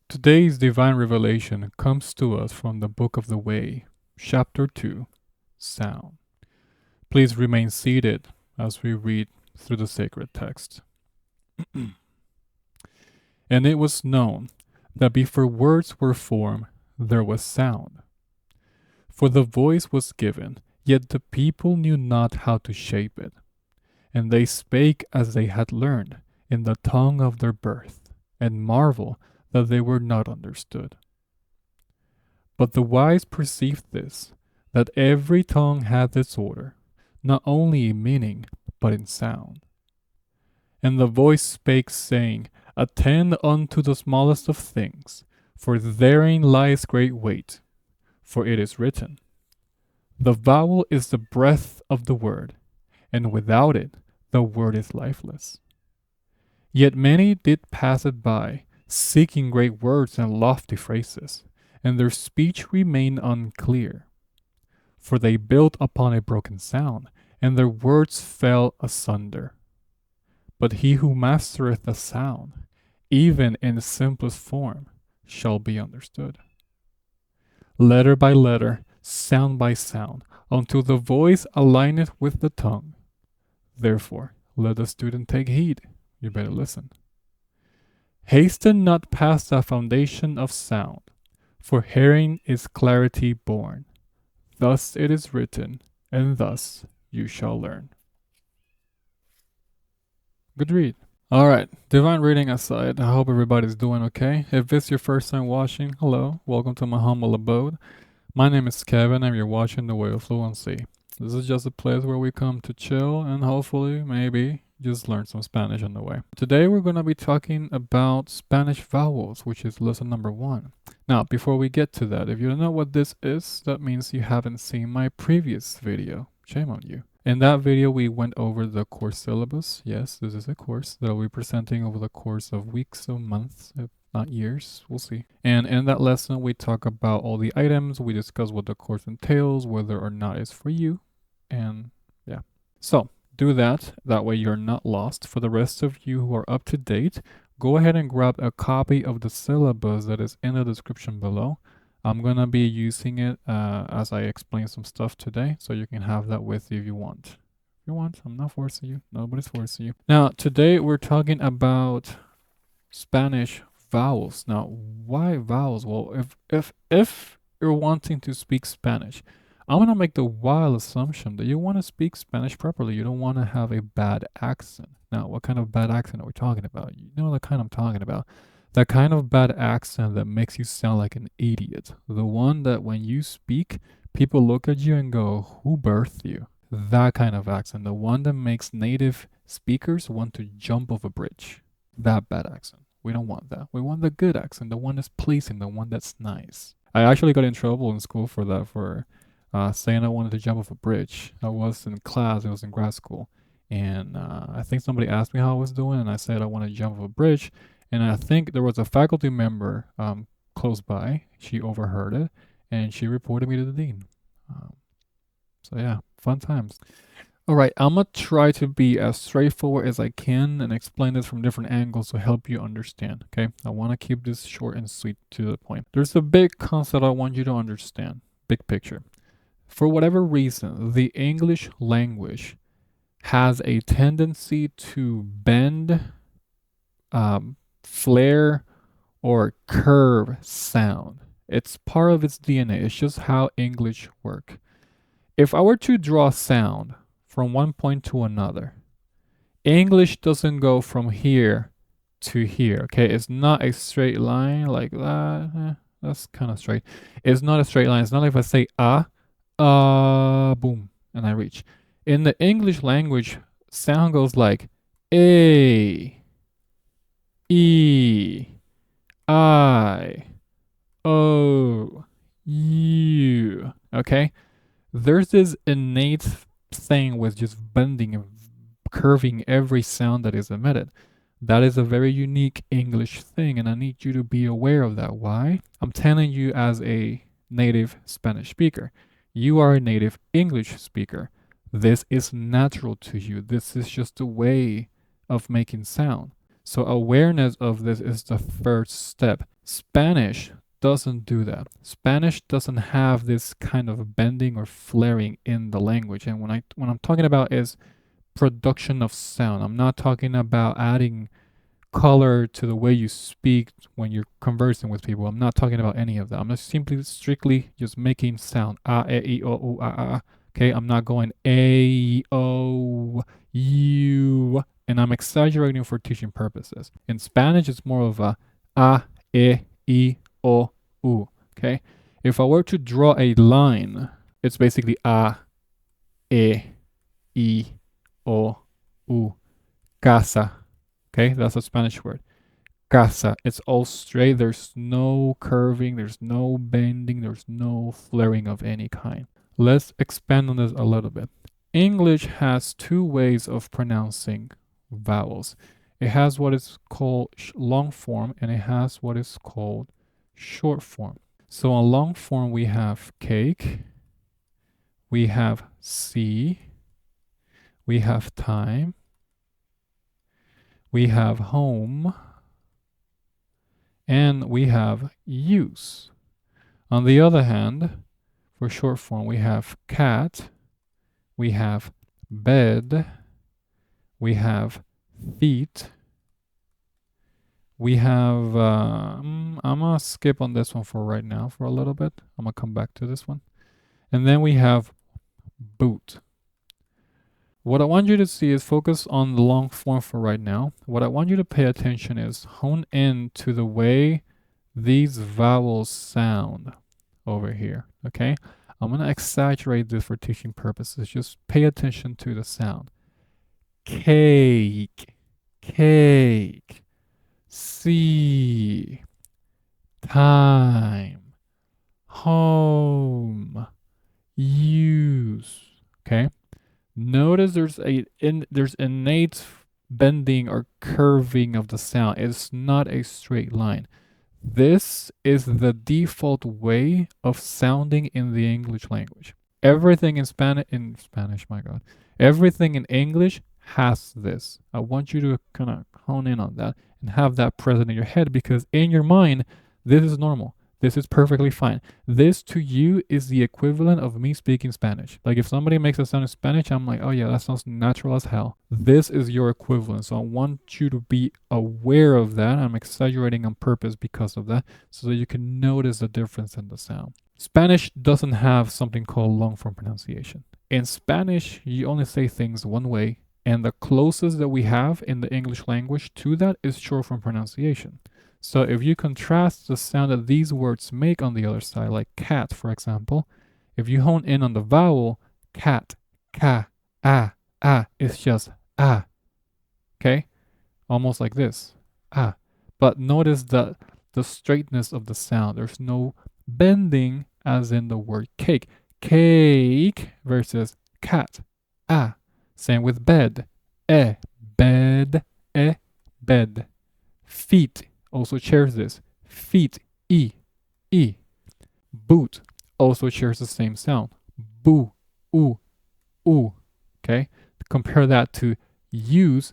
Today's divine revelation comes to us from the Book of the Way, Chapter 2, Sound. Please remain seated as we read through the sacred text. And it was known that before words were formed, there was sound. For the voice was given, yet the people knew not how to shape it. And they spake as they had learned, in the tongue of their birth, and marvel that they were not understood. But the wise perceived this, that every tongue hath its order, not only in meaning, but in sound. And the voice spake, saying, Attend unto the smallest of things, for therein lies great weight. For it is written, The vowel is the breath of the word, and without it the word is lifeless. Yet many did pass it by, seeking great words and lofty phrases, and their speech remained unclear. For they built upon a broken sound, and their words fell asunder. But he who mastereth the sound, even in the simplest form, shall be understood. Letter by letter, sound by sound, until the voice aligneth with the tongue. Therefore, let the student take heed. You better listen. Hasten not past the foundation of sound, for hearing is clarity born. Thus it is written, and thus you shall learn. Good read. Alright, divine reading aside, I hope everybody's doing okay. If this is your first time watching, hello, welcome to my humble abode. My name is Kevin and you're watching The Way of Fluency. This is just a place where we come to chill and hopefully, maybe, just learn some Spanish on the way. Today we're going to be talking about Spanish vowels, which is lesson number 1. Now, before we get to that, if you don't know what this is, that means you haven't seen my previous video. Shame on you. In that video, we went over the course syllabus. Yes, this is a course that I'll be presenting over the course of weeks or months, if not years. We'll see. And in that lesson, we talk about all the items. We discuss what the course entails, whether or not it's for you. And yeah. So, do that. That way you're not lost. For the rest of you who are up to date, go ahead and grab a copy of the syllabus that is in the description below. I'm going to be using it as I explain some stuff today, so you can have that with you if you want. If you want, I'm not forcing you. Nobody's forcing you. Now, today we're talking about Spanish vowels. Now, why vowels? Well, if you're wanting to speak Spanish, I'm going to make the wild assumption that you want to speak Spanish properly. You don't want to have a bad accent. Now, what kind of bad accent are we talking about? You know the kind I'm talking about. That kind of bad accent that makes you sound like an idiot. The one that when you speak, people look at you and go, who birthed you? That kind of accent. The one that makes native speakers want to jump off a bridge. That bad accent. We don't want that. We want the good accent, the one that's pleasing, the one that's nice. I actually got in trouble in school for that, for saying I wanted to jump off a bridge. I was in class, it was in grad school. And I think somebody asked me how I was doing, and I said I wanted to jump off a bridge. And I think there was a faculty member close by. She overheard it, and she reported me to the dean. So yeah, fun times. All right, I'm going to try to be as straightforward as I can and explain this from different angles to help you understand, okay? I want to keep this short and sweet to the point. There's a big concept I want you to understand, big picture. For whatever reason, the English language has a tendency to bend, flare, or curve sound. It's part of its DNA. It's just how English works. If I were to draw sound from one point to another, English doesn't go from here to here, okay? It's not a straight line like that. That's kind of straight. It's not a straight line. It's not like if I say boom, and I reach. In the English language, sound goes like A, E, I, O, U. Okay? There's this innate thing with just bending and curving every sound that is emitted. That is a very unique English thing, and I need you to be aware of that. Why? I'm telling you as a native Spanish speaker. You are a native English speaker. This is natural to you. This is just a way of making sound. So awareness of this is the first step. Spanish doesn't do that. Spanish doesn't have this kind of bending or flaring in the language. And when I'm talking about is production of sound, I'm not talking about adding color to the way you speak when you're conversing with people. I'm not talking about any of that. I'm just strictly just making sound. Ah, e, I, o, u, ah, ah. Okay, I'm not going a, o, u, and I'm exaggerating for teaching purposes. In Spanish, it's more of a e, I, o, u. Okay, if I were to draw a line, it's basically e, I, o, u. Casa. Okay, that's a Spanish word. Casa. It's all straight. There's no curving, there's no bending, there's no flaring of any kind. Let's expand on this a little bit. English has two ways of pronouncing vowels. It has what is called long form and it has what is called short form. So on long form, we have cake, we have see, we have time, we have home, and we have use. On the other hand, for short form, we have cat, we have bed, we have feet, we have, I'm gonna skip on this one for right now for a little bit. I'm gonna come back to this one. And then we have boot. What I want you to see is focus on the long form for right now. What I want you to pay attention is hone in to the way these vowels sound over here, okay? I'm going to exaggerate this for teaching purposes. Just pay attention to the sound. Cake, cake, see, time, home, use, okay? Notice there's innate bending or curving of the sound. It's not a straight line. This is the default way of sounding in the English language. Everything in Spanish, my God. Everything in English has this. I want you to kind of hone in on that and have that present in your head because in your mind, this is normal. This is perfectly fine. This to you is the equivalent of me speaking Spanish. Like if somebody makes a sound in Spanish, I'm like, oh yeah, that sounds natural as hell. This is your equivalent. So I want you to be aware of that. I'm exaggerating on purpose because of that, so that you can notice the difference in the sound. Spanish doesn't have something called long form pronunciation. In Spanish, you only say things one way, and the closest that we have in the English language to that is short form pronunciation. So if you contrast the sound that these words make on the other side, like cat, for example, if you hone in on the vowel, cat, ka, it's just okay? Almost like this, But notice the straightness of the sound. There's no bending as in the word cake. Cake versus cat, Same with bed, bed, bed. Feet also shares this. Feet, e. Boot also shares the same sound. Boo, oo. Okay? Compare that to use.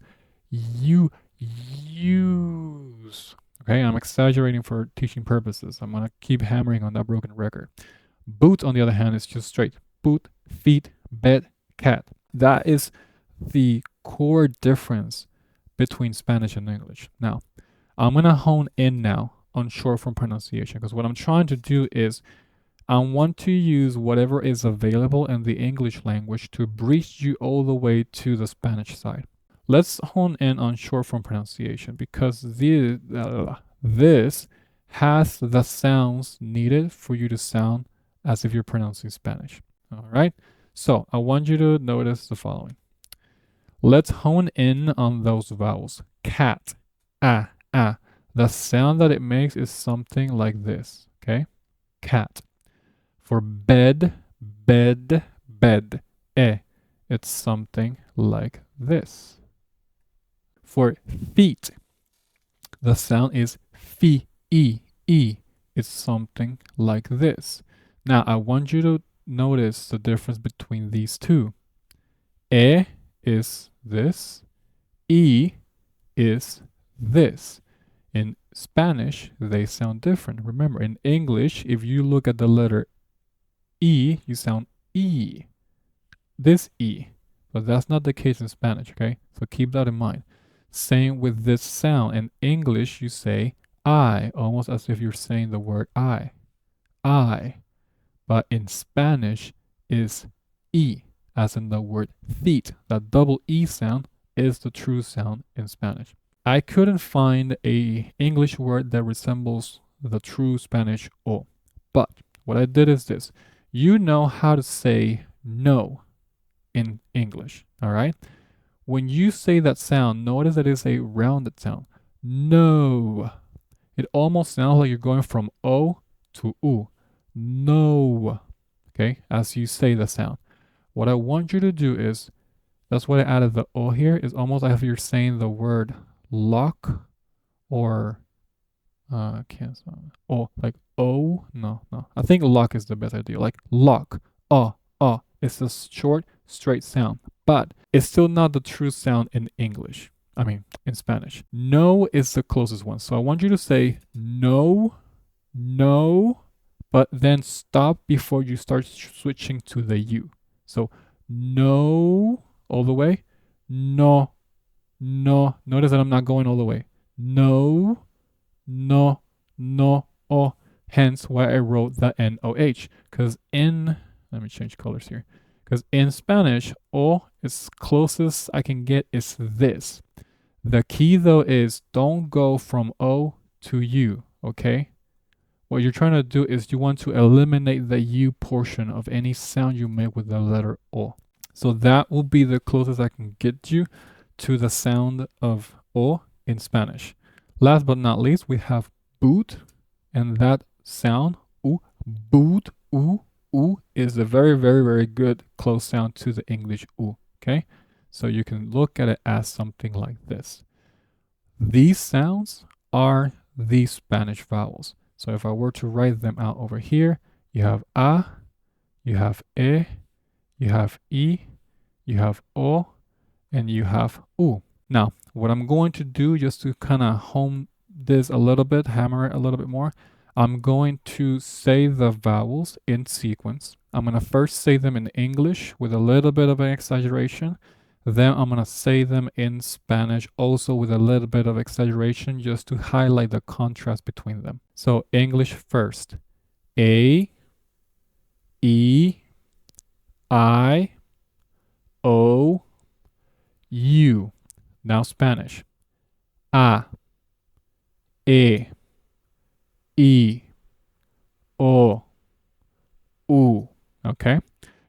You use. Okay? I'm exaggerating for teaching purposes. I'm going to keep hammering on that broken record. Boot, on the other hand, is just straight. Boot, feet, bed, cat. That is the core difference between Spanish and English. Now, I'm going to hone in now on short form pronunciation because what I'm trying to do is I want to use whatever is available in the English language to bridge you all the way to the Spanish side. Let's hone in on short form pronunciation because this has the sounds needed for you to sound as if you're pronouncing Spanish. All right? So I want you to notice the following. Let's hone in on those vowels. Cat, The sound that it makes is something like this, okay? Cat. For bed, it's something like this. For feet, the sound is fi, e. It's something like this. Now, I want you to notice the difference between these two. E is this. E is this. In Spanish, they sound different. Remember, in English, if you look at the letter E, you sound E. This E. But that's not the case in Spanish, okay? So keep that in mind. Same with this sound. In English, you say I, almost as if you're saying the word I. I. But in Spanish is E, as in the word feet. That double E sound is the true sound in Spanish. I couldn't find a English word that resembles the true Spanish O. But what I did is this. You know how to say no in English, all right? When you say that sound, notice that it's a rounded sound. No. It almost sounds like you're going from O to U. No. Okay, as you say the sound. What I want you to do is, that's why I added the O here, is almost like if you're saying the word lock or can't sound. Oh, like O. No. I think lock is the best idea. Like lock. It's a short, straight sound, but it's still not the true sound in English. I mean, in Spanish. No is the closest one. So I want you to say no, but then stop before you start switching to the U. So no, all the way. No. Notice that I'm not going all the way. No. Oh. Hence why I wrote the NOH. Because let me change colors here. Because in Spanish, O is closest I can get is this. The key though is don't go from O to U, okay? What you're trying to do is you want to eliminate the U portion of any sound you make with the letter O. So that will be the closest I can get you to the sound of O in Spanish. Last but not least, we have boot, and that sound, U, boot, U is a very, very, very good close sound to the English U, okay? So you can look at it as something like this. These sounds are the Spanish vowels. So if I were to write them out over here, you have A, you have E, you have I, you have O, and you have U. Now, what I'm going to do just to kind of hone this a little bit, hammer it a little bit more, I'm going to say the vowels in sequence. I'm going to first say them in English with a little bit of an exaggeration. Then I'm going to say them in Spanish also with a little bit of exaggeration just to highlight the contrast between them. So English first. A, E, I, O, U. Now Spanish. A, E, I, O, U. Okay?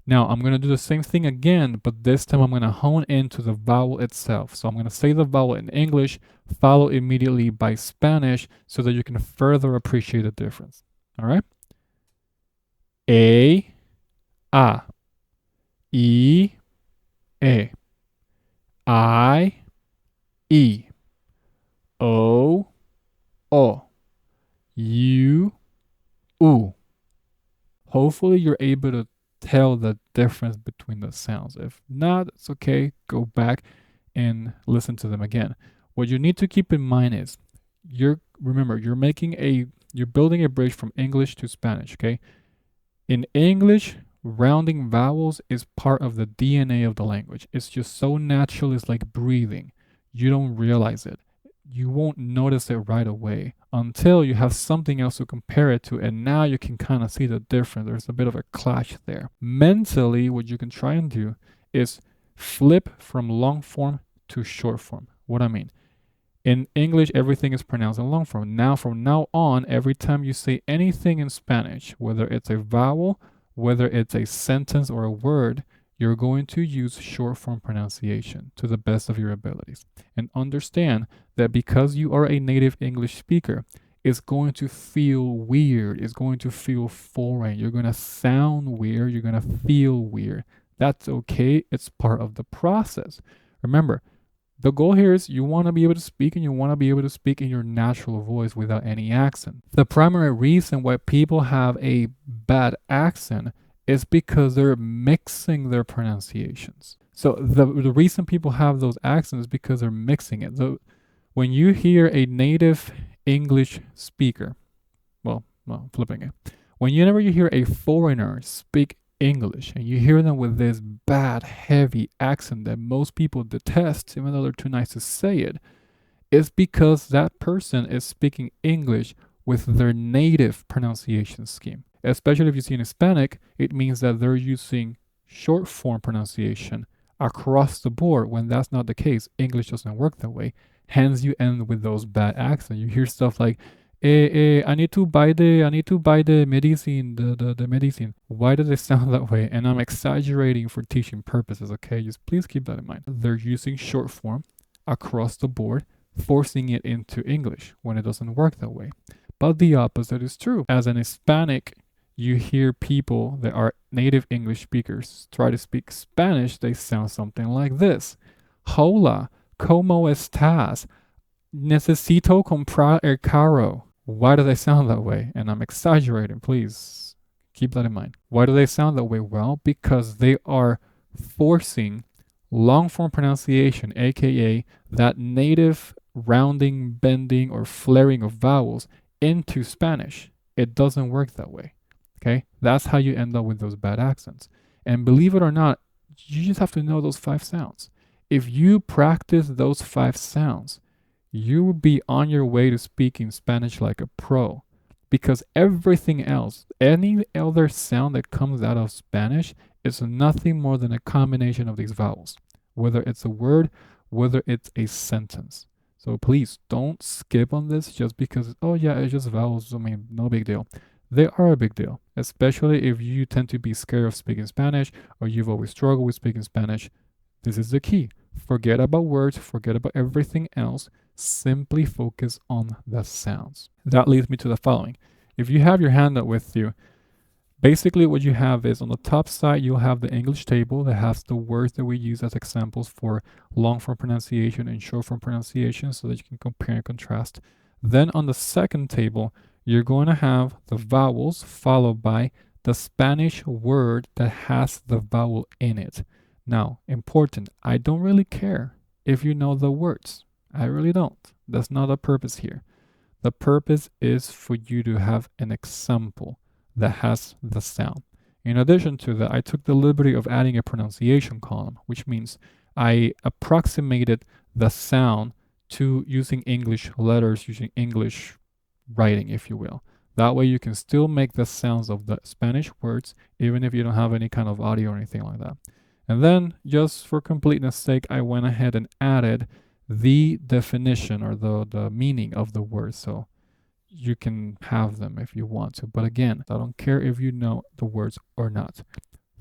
Now I'm going to do the same thing again, but this time I'm going to hone into the vowel itself. So I'm going to say the vowel in English, follow immediately by Spanish so that you can further appreciate the difference. All right? A, I, E, I, O, U, U. Hopefully you're able to tell the difference between the sounds. If not, it's okay. Go back and listen to them again. What you need to keep in mind is you're building a bridge from English to Spanish, okay? In English, rounding vowels is part of the DNA of the language. It's just so natural, it's like breathing. You don't realize it. You won't notice it right away until you have something else to compare it to, and now you can kind of see the difference. There's a bit of a clash there. Mentally, what you can try and do is flip from long form to short form. What I mean, in English, everything is pronounced in long form. Now, from now on, every time you say anything in Spanish, whether it's a vowel, whether it's a sentence or a word, you're going to use short form pronunciation to the best of your abilities. And understand that because you are a native English speaker, it's going to feel weird. It's going to feel foreign. You're going to sound weird. You're going to feel weird. That's okay. It's part of the process. Remember, the goal here is you want to be able to speak, and you want to be able to speak in your natural voice without any accent. The primary reason why people have a bad accent is because they're mixing their pronunciations. So the reason people have those accents is because they're mixing it. So when you hear a native English speaker, well, flipping it. Whenever you hear a foreigner speak English and you hear them with this bad, heavy accent that most people detest, even though they're too nice to say it, it's because that person is speaking English with their native pronunciation scheme. Especially if you see in Hispanic, it means that they're using short form pronunciation across the board. When that's not the case, English doesn't work that way. Hence, you end with those bad accents. You hear stuff like, I need to buy the medicine, the medicine. Why do they sound that way? And I'm exaggerating for teaching purposes, okay? Just please keep that in mind. They're using short form across the board, forcing it into English when it doesn't work that way. But the opposite is true. As an Hispanic, you hear people that are native English speakers try to speak Spanish, they sound something like this. Hola, ¿cómo estás? Necesito comprar el carro. Why do they sound that way? And I'm exaggerating, please keep that in mind. Why do they sound that way? Well, because they are forcing long form pronunciation, aka that native rounding, bending, or flaring of vowels into Spanish. It doesn't work that way. Okay? That's how you end up with those bad accents. And believe it or not, you just have to know those 5 sounds. If you practice those 5 sounds, you will be on your way to speaking Spanish like a pro. Because everything else, any other sound that comes out of Spanish, is nothing more than a combination of these vowels. Whether it's a word, whether it's a sentence. So please don't skip on this just because, oh yeah, it's just vowels. I mean, no big deal. They are a big deal, especially if you tend to be scared of speaking Spanish or you've always struggled with speaking Spanish. This is the key. Forget about words, forget about everything else. Simply focus on the sounds. That leads me to the following. If you have your handout with you, basically what you have is on the top side, you'll have the English table that has the words that we use as examples for long form pronunciation and short form pronunciation so that you can compare and contrast. Then on the second table, you're going to have the vowels followed by the Spanish word that has the vowel in it. Now, important, I don't really care if you know the words. I really don't. That's not the purpose here. The purpose is for you to have an example that has the sound. In addition to that, I took the liberty of adding a pronunciation column, which means I approximated the sound to using English letters, using English writing, if you will. That way you can still make the sounds of the Spanish words, even if you don't have any kind of audio or anything like that. And then, just for completeness sake, I went ahead and added the definition or the meaning of the word. So you can have them if you want to. But again, I don't care if you know the words or not.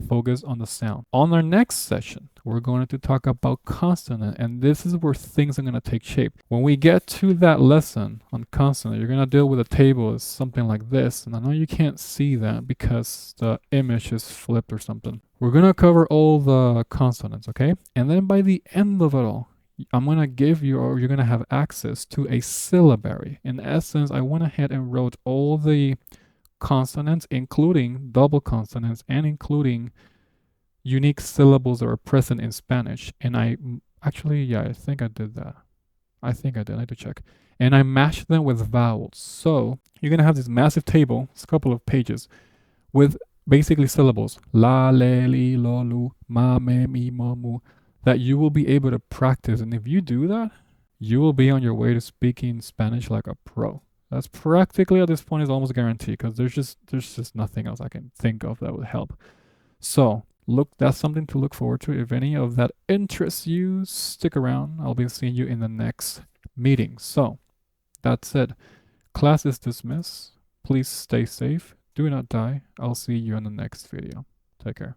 Focus on the sound. On our next session, we're going to talk about consonant, and this is where things are going to take shape. When we get to that lesson on consonant, you're going to deal with a table as something like this, and I know you can't see that because the image is flipped or something. We're going to cover all the consonants, okay? And then by the end of it all, I'm going to give you, or you're going to have access to a syllabary. In essence, I went ahead and wrote all the consonants, including double consonants and including unique syllables that are present in Spanish. And I think I did that. I need to check. And I mashed them with vowels. So you're going to have this massive table, it's a couple of pages, with basically syllables. La, le, li, lo, lu, ma, me, mi, mo, mu, that you will be able to practice. And if you do that, you will be on your way to speaking Spanish like a pro. That's practically at this point is almost guaranteed because there's just nothing else I can think of that would help. So that's something to look forward to. If any of that interests you, stick around. I'll be seeing you in the next meeting. So that's it. Class is dismissed. Please stay safe. Do not die. I'll see you in the next video. Take care.